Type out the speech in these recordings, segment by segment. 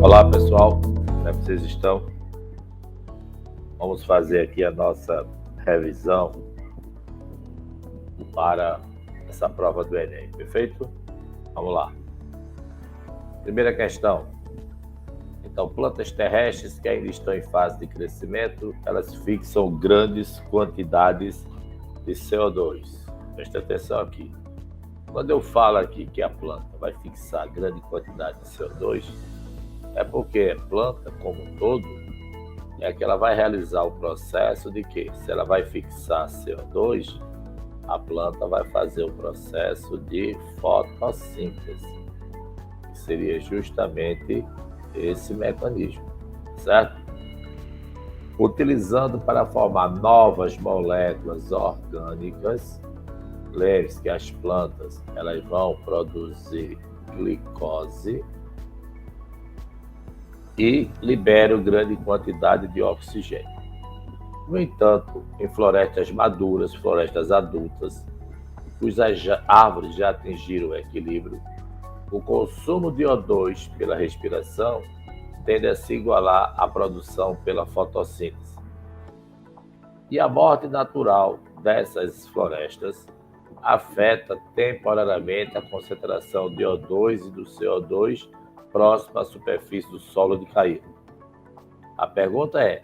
Olá pessoal, como é que vocês estão? Vamos fazer aqui a nossa revisão para essa prova do Enem, perfeito? Vamos lá. Primeira questão. Então, plantas terrestres que ainda estão em fase de crescimento, elas fixam grandes quantidades de CO2. Presta atenção aqui. Quando eu falo aqui que a planta vai fixar grande quantidade de CO2, é porque a planta, como um todo, é que ela vai realizar o processo de que, se ela vai fixar CO2, a planta vai fazer o processo de fotossíntese, que seria justamente esse mecanismo, certo? Utilizando para formar novas moléculas orgânicas, lembre-se que as plantas elas vão produzir glicose e liberam grande quantidade de oxigênio. No entanto, em florestas maduras, florestas adultas, cujas árvores já atingiram o equilíbrio, o consumo de O2 pela respiração tende a se igualar à produção pela fotossíntese. E a morte natural dessas florestas afeta temporariamente a concentração de O2 e do CO2 próximo à superfície do solo de caída. A pergunta é: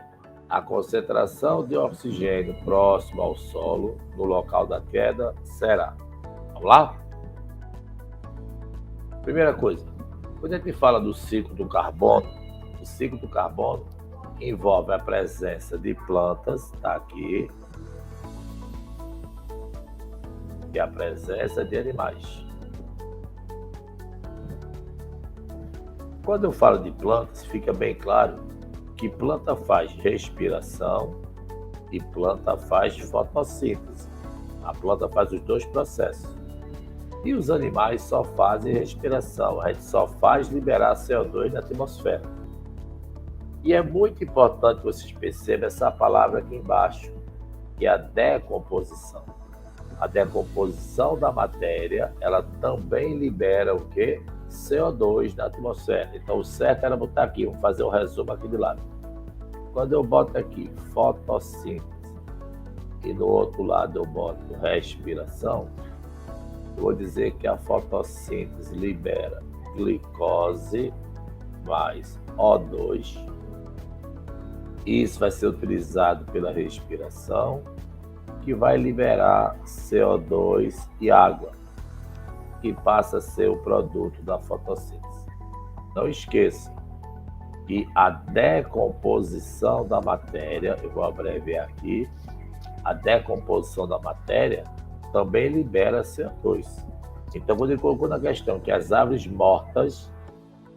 a concentração de oxigênio próximo ao solo, no local da queda, será? Vamos lá? Primeira coisa, quando a gente fala do ciclo do carbono, o ciclo do carbono envolve a presença de plantas, tá aqui, e a presença de animais. Quando eu falo de plantas, fica bem claro que planta faz respiração e planta faz fotossíntese. A planta faz os dois processos. E os animais só fazem respiração, a gente só faz liberar CO2 na atmosfera. E é muito importante que vocês percebam essa palavra aqui embaixo, que é a decomposição. A decomposição da matéria, ela também libera o quê? CO2 na atmosfera. Então, o certo era botar aqui, vamos fazer um resumo aqui de lado. Quando eu boto aqui fotossíntese e no outro lado eu boto respiração, eu vou dizer que a fotossíntese libera glicose mais O2. Isso vai ser utilizado pela respiração, que vai liberar CO2 e água, que passa a ser o produto da fotossíntese. Não esqueça que a decomposição da matéria, eu vou abreviar aqui, a decomposição da matéria também libera CO2. Então, quando ele colocou na questão que as árvores mortas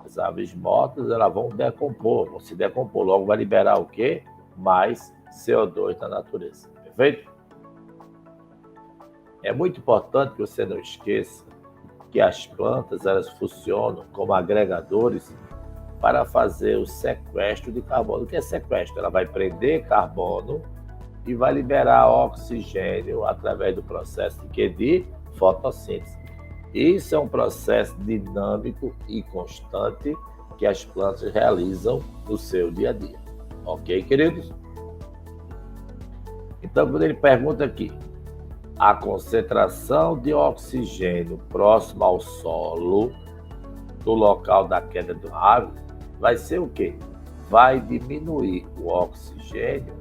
elas vão decompor, vão se decompor, logo vai liberar o quê? Mais CO2 na natureza, perfeito? É muito importante que você não esqueça que as plantas elas funcionam como agregadores para fazer o sequestro de carbono. O que é sequestro? Ela vai prender carbono e vai liberar oxigênio através do processo de fotossíntese. Isso é um processo dinâmico e constante que as plantas realizam no seu dia a dia. Ok, queridos? Então, quando ele pergunta aqui, a concentração de oxigênio próximo ao solo, no local da queda do árvore, vai ser o quê? Vai diminuir o oxigênio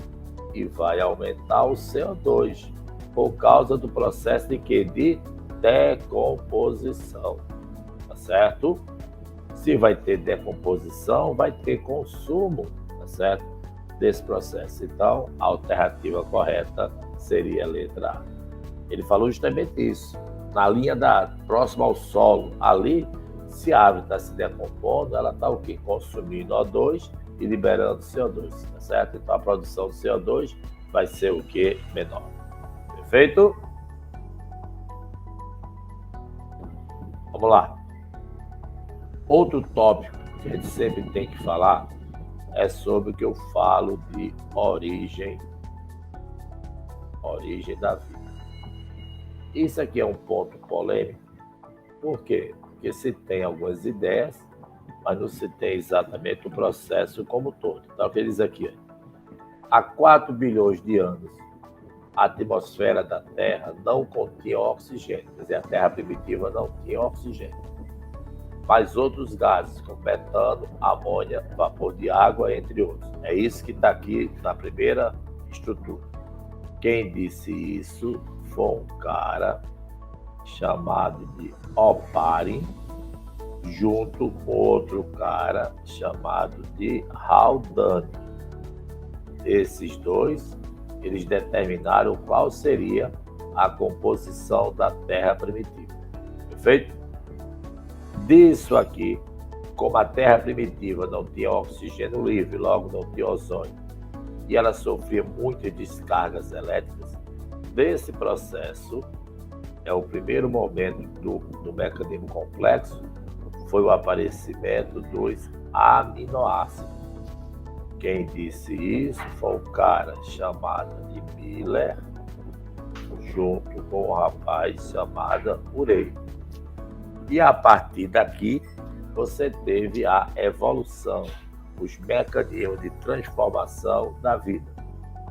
e vai aumentar o CO2, por causa do processo de decomposição, tá certo? Se vai ter decomposição, vai ter consumo, tá certo? Desse processo. Então, a alternativa correta seria a letra A. Ele falou justamente isso. Na linha próxima ao solo, ali, se a árvore está se decompondo, ela está o quê? Consumindo O2 e liberando CO2, tá certo? Então, a produção de CO2 vai ser o quê? Menor. Perfeito? Vamos lá. Outro tópico que a gente sempre tem que falar é sobre o que eu falo de origem da vida. Isso aqui é um ponto polêmico. Por quê? Porque se tem algumas ideias mas não se tem exatamente o processo como um todo. Então, o que ele diz aqui? Há 4 bilhões de anos, a atmosfera da Terra não continha oxigênio, quer dizer, a Terra primitiva não tinha oxigênio, mas outros gases, como metano, amônia, vapor de água, entre outros. É isso que está aqui na primeira estrutura. Quem disse isso foi um cara chamado de Oparin, junto com outro cara chamado de Haldane. Esses dois, eles determinaram qual seria a composição da Terra primitiva. Perfeito? Disso aqui, como a Terra primitiva não tinha oxigênio livre, logo não tinha ozônio, e ela sofria muitas descargas elétricas, desse processo, é o primeiro momento do mecanismo complexo, foi o aparecimento dos aminoácidos. Quem disse isso foi um cara chamado de Miller, junto com um rapaz chamado Urey. E a partir daqui, você teve a evolução, os mecanismos de transformação da vida,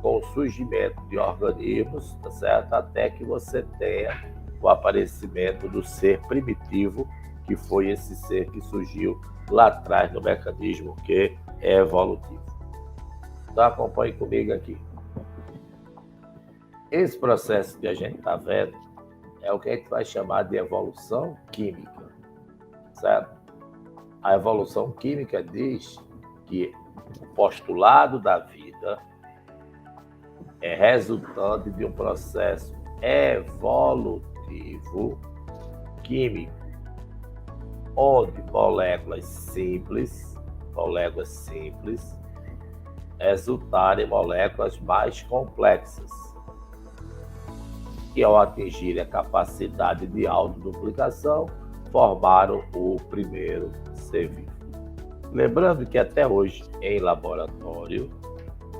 com o surgimento de organismos, tá certo? Até que você tenha o aparecimento do ser primitivo, que foi esse ser que surgiu lá atrás no mecanismo que é evolutivo. Então acompanhe comigo aqui. Esse processo que a gente está vendo é o que a gente vai chamar de evolução química, certo? A evolução química diz que o postulado da vida é resultante de um processo evolutivo químico, onde moléculas simples resultaram em moléculas mais complexas, que ao atingir a capacidade de autoduplicação, formaram o primeiro ser vivo. Lembrando que até hoje, em laboratório,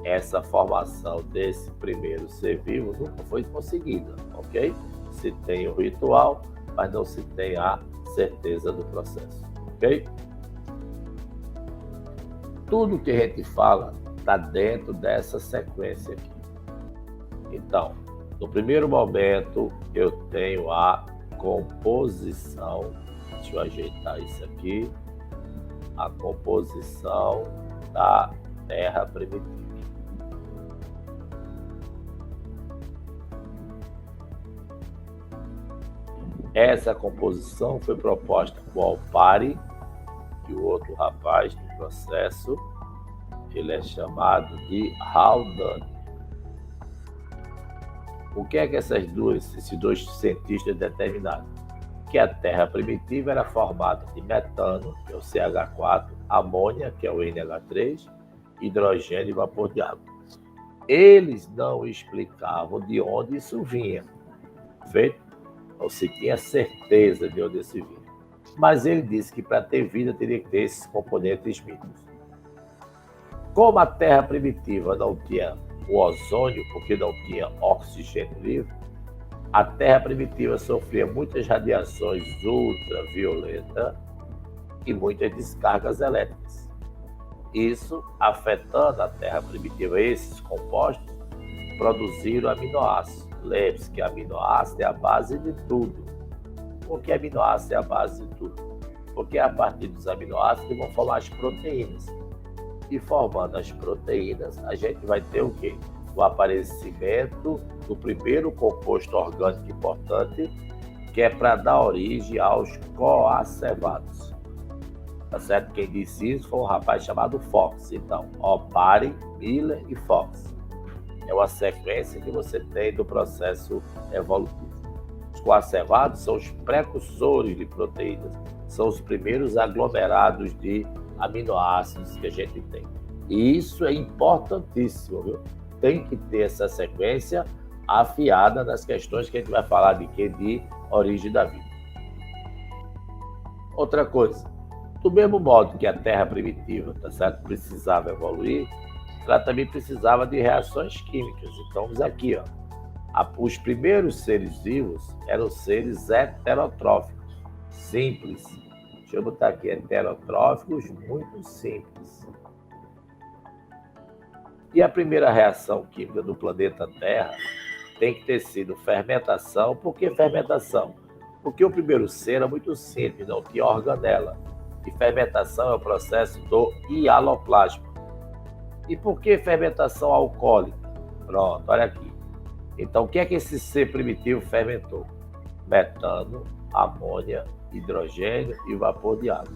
essa formação desse primeiro ser vivo nunca foi conseguida, ok? Se tem o ritual, mas não se tem a certeza do processo, ok? Tudo que a gente fala está dentro dessa sequência aqui. Então, no primeiro momento, eu tenho a composição, deixa eu ajeitar isso aqui, a composição da Terra primitiva. Essa composição foi proposta por Oparin e o outro rapaz no processo, ele é chamado de Haldane. O que é que esses dois cientistas determinaram? Que a Terra primitiva era formada de metano, que é o CH4, amônia, que é o NH3, hidrogênio e vapor de água. Eles não explicavam de onde isso vinha, feito? Não se tinha certeza de onde isso vinha. Mas ele disse que para ter vida teria que ter esses componentes mínimos. Como a Terra primitiva não tinha o ozônio, porque não tinha oxigênio livre, a Terra primitiva sofria muitas radiações ultravioletas e muitas descargas elétricas. Isso, afetando a Terra primitiva, esses compostos produziram aminoácidos. Lembre-se que aminoácido é a base de tudo. Por que aminoácido é a base de tudo? Porque a partir dos aminoácidos vão formar as proteínas. E formando as proteínas, a gente vai ter o quê? O aparecimento do primeiro composto orgânico importante, que é para dar origem aos coacervados. Tá certo? Quem disse isso foi um rapaz chamado Fox. Então, Oparin, Miller e Fox. É uma sequência que você tem do processo evolutivo. Os coacervados são os precursores de proteínas, são os primeiros aglomerados de aminoácidos que a gente tem. E isso é importantíssimo, viu? Tem que ter essa sequência afiada nas questões que a gente vai falar de quê? De origem da vida. Outra coisa, do mesmo modo que a Terra primitiva, tá certo? Precisava evoluir, ela também precisava de reações químicas. Então, vamos aqui, ó. Os primeiros seres vivos eram seres heterotróficos, simples. Deixa eu botar aqui, heterotróficos muito simples. E a primeira reação química do planeta Terra tem que ter sido fermentação. Por que fermentação? Porque o primeiro ser era muito simples, não tinha organela. E fermentação é o processo do hialoplasma. E por que fermentação alcoólica? Pronto, olha aqui. Então, o que é que esse ser primitivo fermentou? Metano, amônia, hidrogênio e vapor de água.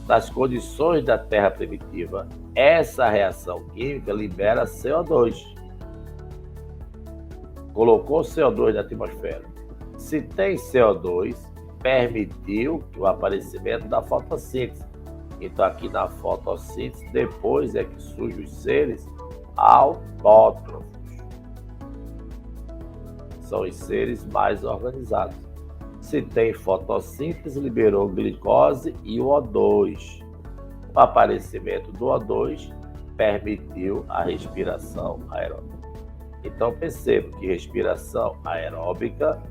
Nas condições da Terra primitiva, essa reação química libera CO2. Colocou CO2 na atmosfera. Se tem CO2, permitiu o aparecimento da fotossíntese. Então, aqui na fotossíntese, depois é que surgem os seres autótrofos. São os seres mais organizados. Se tem fotossíntese, liberou glicose e o O2. O aparecimento do O2 permitiu a respiração aeróbica. Então, perceba que respiração aeróbica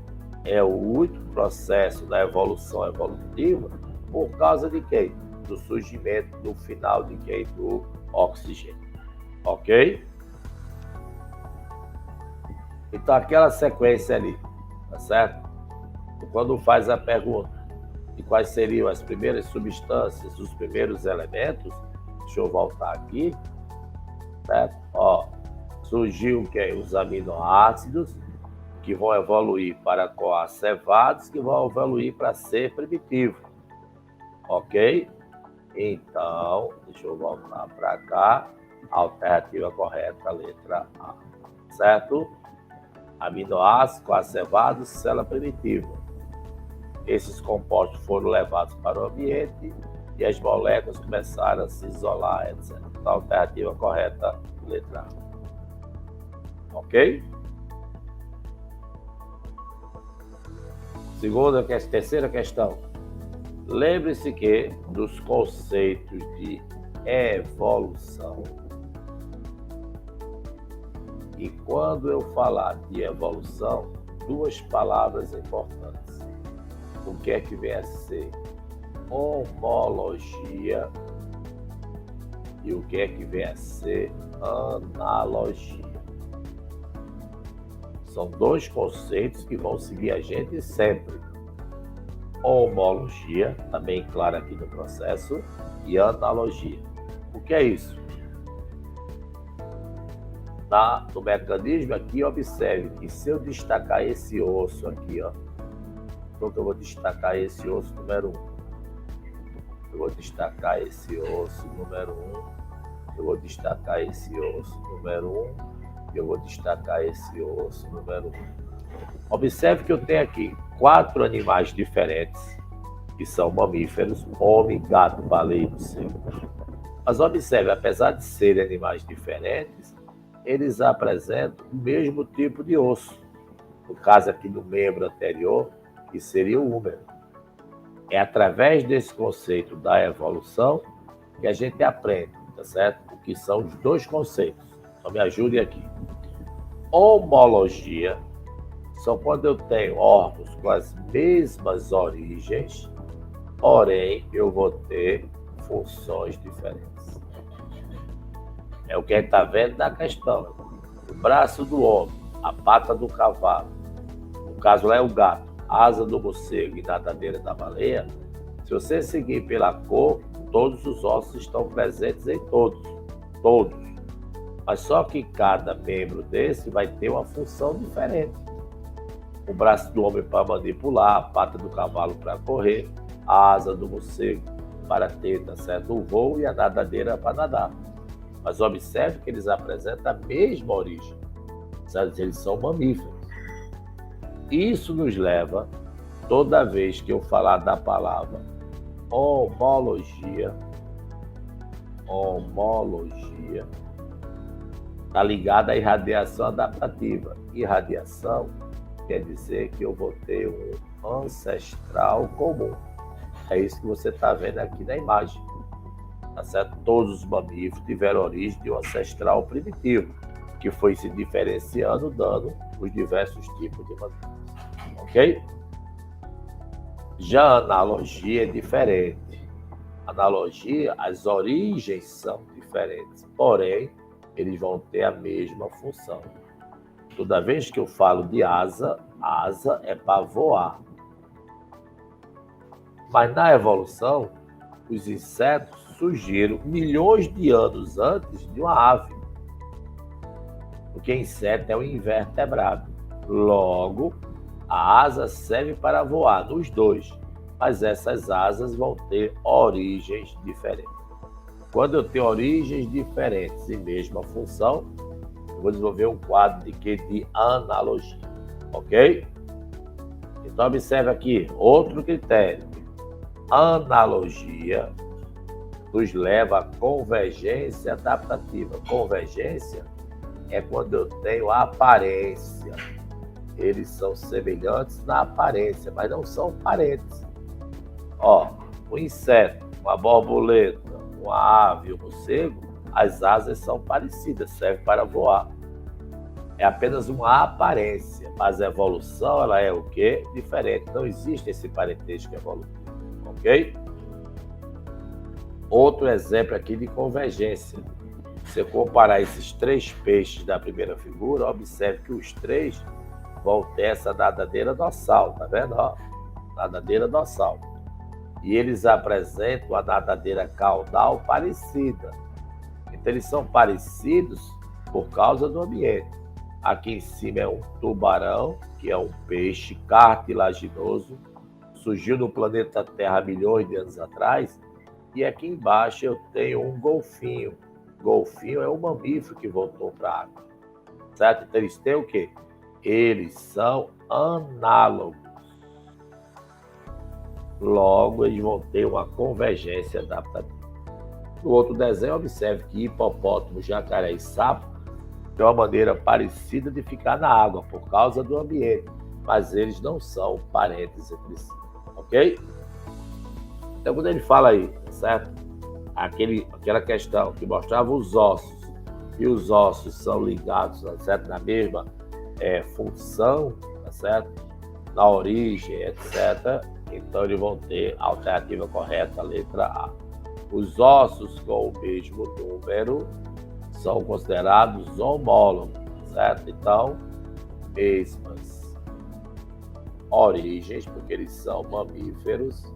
é o último processo da evolução evolutiva por causa de quê? Do surgimento do final de quê? Do oxigênio. Ok? Então, aquela sequência ali, tá certo? Quando faz a pergunta de quais seriam as primeiras substâncias, os primeiros elementos, deixa eu voltar aqui, certo? Ó, surgiu o quê? Os aminoácidos, que vão evoluir para coacevados, que vão evoluir para ser primitivo. Ok? Então, deixa eu voltar para cá. Alternativa correta, letra A. Certo? Aminoácidos, coacevados, célula primitiva. Esses compostos foram levados para o ambiente e as moléculas começaram a se isolar, etc. Então, alternativa correta, letra A. Ok? Terceira questão. Lembre-se que dos conceitos de evolução, e quando eu falar de evolução, duas palavras importantes. O que é que vem a ser homologia e o que é que vem a ser analogia. São dois conceitos que vão seguir a gente sempre. Homologia, também claro aqui no processo, e analogia. O que é isso? No mecanismo aqui, observe que se eu destacar esse osso aqui, ó, então eu vou destacar esse osso número 1. Eu vou destacar esse osso número 1. Eu vou destacar esse osso número 1. Eu vou destacar esse osso número 1. Observe que eu tenho aqui 4 animais diferentes, que são mamíferos: homem, gato, baleia e morcego. Mas observe, apesar de serem animais diferentes, eles apresentam o mesmo tipo de osso. No caso aqui do membro anterior, que seria o húmero. É através desse conceito da evolução que a gente aprende, tá certo? O que são os dois conceitos. Então me ajude aqui. Homologia são quando eu tenho órgãos com as mesmas origens, porém eu vou ter funções diferentes. É o que a gente está vendo na questão. O braço do homem, a pata do cavalo, no caso lá é o gato, a asa do morcego e nadadeira da baleia. Se você seguir pela cor, todos os ossos estão presentes em todos. Mas só que cada membro desse vai ter uma função diferente. O braço do homem para manipular, a pata do cavalo para correr, a asa do morcego para ter, tá certo, o voo e a nadadeira para nadar. Mas observe que eles apresentam a mesma origem, certo? Eles são mamíferos. Isso nos leva, toda vez que eu falar da palavra homologia, está ligada à irradiação adaptativa. Irradiação quer dizer que eu vou ter um ancestral comum. É isso que você está vendo aqui na imagem. Tá certo? Todos os mamíferos tiveram origem de um ancestral primitivo, que foi se diferenciando, dando os diversos tipos de mamíferos. Ok? Já a analogia é diferente. Analogia, as origens são diferentes, porém, eles vão ter a mesma função. Toda vez que eu falo de asa, asa é para voar. Mas na evolução, os insetos surgiram milhões de anos antes de uma ave. Porque inseto é um invertebrado. Logo, a asa serve para voar nos dois, mas essas asas vão ter origens diferentes. Quando eu tenho origens diferentes e mesma função, eu vou desenvolver um quadro de quê? De analogia, ok? Então observe aqui, outro critério. Analogia nos leva à convergência adaptativa. Convergência é quando eu tenho a aparência. Eles são semelhantes na aparência, mas não são parentes. Ó, um inseto, uma borboleta, uma ave, um morcego, as asas são parecidas, servem para voar. É apenas uma aparência, mas a evolução ela é o quê? Diferente. Não existe esse parentesco evolutivo, ok? Outro exemplo aqui de convergência. Se você comparar esses três peixes da primeira figura, observe que os três vão ter essa nadadeira dorsal, tá vendo? Ó, nadadeira dorsal. E eles apresentam a nadadeira caudal parecida. Então, eles são parecidos por causa do ambiente. Aqui em cima é um tubarão, que é um peixe cartilaginoso, surgiu no planeta Terra milhões de anos atrás, e aqui embaixo eu tenho um golfinho. Golfinho é um mamífero que voltou para a água, certo? Então, eles têm o quê? Eles são análogos. Logo, eles vão ter uma convergência adaptativa. No outro desenho, observe que hipopótamo, jacaré e sapo têm uma maneira parecida de ficar na água por causa do ambiente, mas eles não são parentes entre si, ok? Então, quando ele fala aí, certo? Aquela questão que mostrava os ossos, e os ossos são ligados, certo? Na mesma função, tá certo? Na origem, etc. Então, eles vão ter a alternativa correta, a letra A. Os ossos com o mesmo número são considerados homólogos, certo? Então, mesmas origens, porque eles são mamíferos,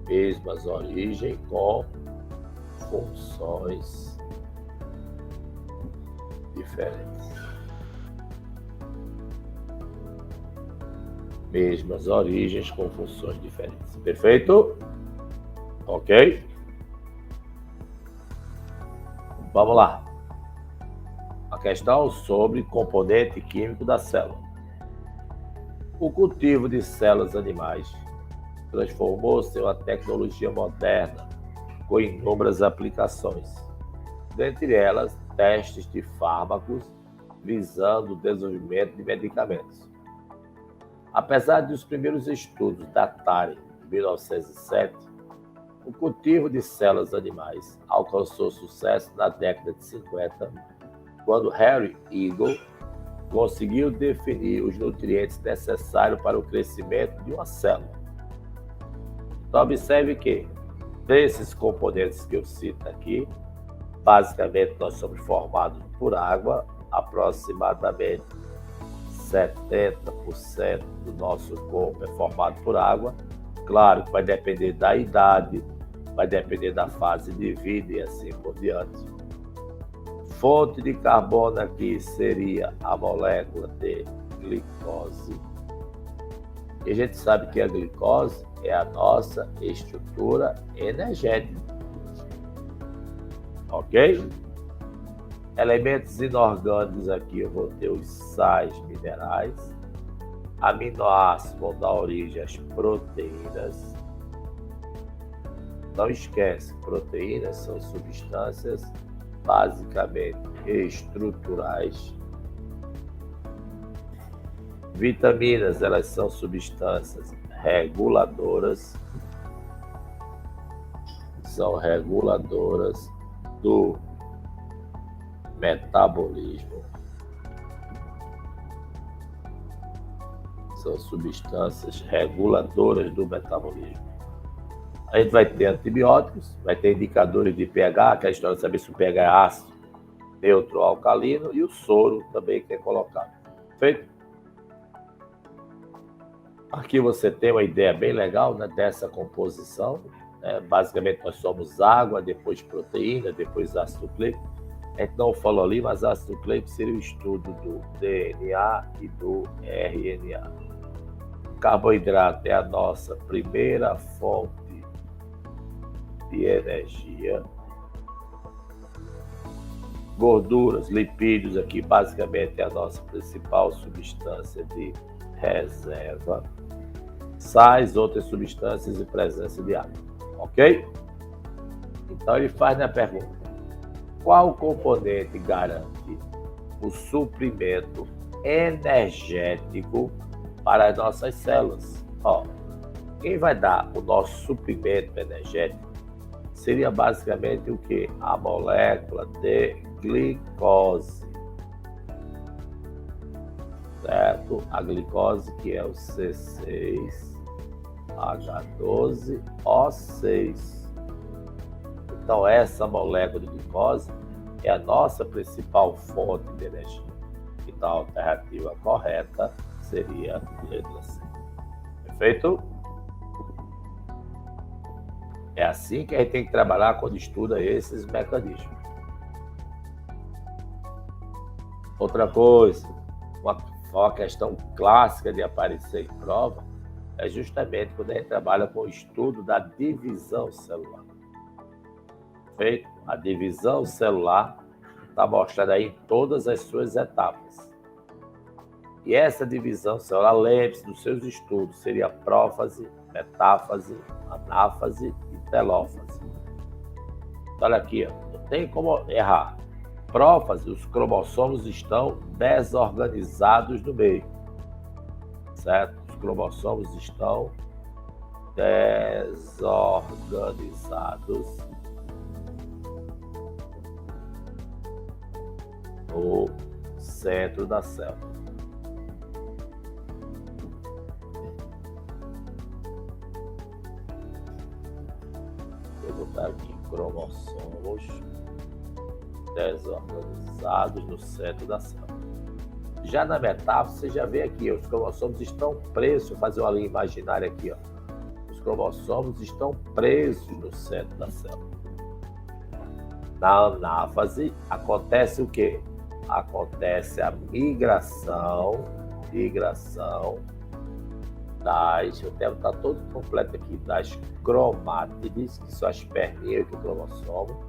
mesmas origens com funções diferentes. Mesmas origens com funções diferentes. Perfeito? Ok? Vamos lá. A questão sobre componente químico da célula. O cultivo de células animais transformou-se em uma tecnologia moderna com inúmeras aplicações, dentre elas testes de fármacos visando o desenvolvimento de medicamentos. Apesar de os primeiros estudos datarem de 1907, o cultivo de células animais alcançou sucesso na década de 50, quando Harry Eagle conseguiu definir os nutrientes necessários para o crescimento de uma célula. Então, observe que, desses componentes que eu cito aqui, basicamente nós somos formados por água, aproximadamente 70% do nosso corpo é formado por água. Claro que vai depender da idade, vai depender da fase de vida e assim por diante. Fonte de carbono aqui seria a molécula de glicose. E a gente sabe que a glicose é a nossa estrutura energética. Ok? Elementos inorgânicos aqui eu vou ter os sais minerais. Aminoácidos vão dar origem às proteínas. Não esquece, proteínas são substâncias basicamente estruturais. Vitaminas, elas são substâncias reguladoras. São reguladoras do metabolismo. São substâncias reguladoras do metabolismo. A gente vai ter antibióticos, vai ter indicadores de pH, que é a história de saber se o pH é ácido, neutro ou alcalino, e o soro também que é colocado. Feito? Aqui você tem uma ideia bem legal, né, dessa composição. Basicamente nós somos água, depois proteína, depois ácido nucleico. A gente não falou ali, mas ácido nucleico seria o estudo do DNA e do RNA. Carboidrato é a nossa primeira fonte de energia. Gorduras, lipídios aqui basicamente é a nossa principal substância de reserva. Sais, outras substâncias e presença de água. Ok? Então ele faz a pergunta: qual componente garante o suprimento energético para as nossas células? Quem vai dar o nosso suprimento energético seria basicamente o que? A molécula de glicose. Certo? A glicose, que é o C6H12O6. Então, essa molécula de glicose é a nossa principal fonte de energia. Então, a alternativa correta seria a letra C. Perfeito? É assim que a gente tem que trabalhar quando estuda esses mecanismos. Outra coisa, uma questão clássica de aparecer em prova é justamente quando a gente trabalha com o estudo da divisão celular. Feito? A divisão celular está mostrada aí em todas as suas etapas. E essa divisão celular, lembre-se dos seus estudos, seria prófase, metáfase, anáfase e telófase. Olha aqui, não tem como errar. Prófase, os cromossomos estão desorganizados no meio, certo? Os cromossomos estão desorganizados no centro da célula. Vou botar aqui cromossomos desorganizados no centro da célula. Já na metáfora, você já vê aqui, os cromossomos estão presos. Vou fazer uma linha imaginária aqui, Os cromossomos estão presos no centro da célula. Na anáfase, acontece o quê? Acontece a migração das, o termo está todo completo aqui, das cromátides, que são as perninhas do cromossomo,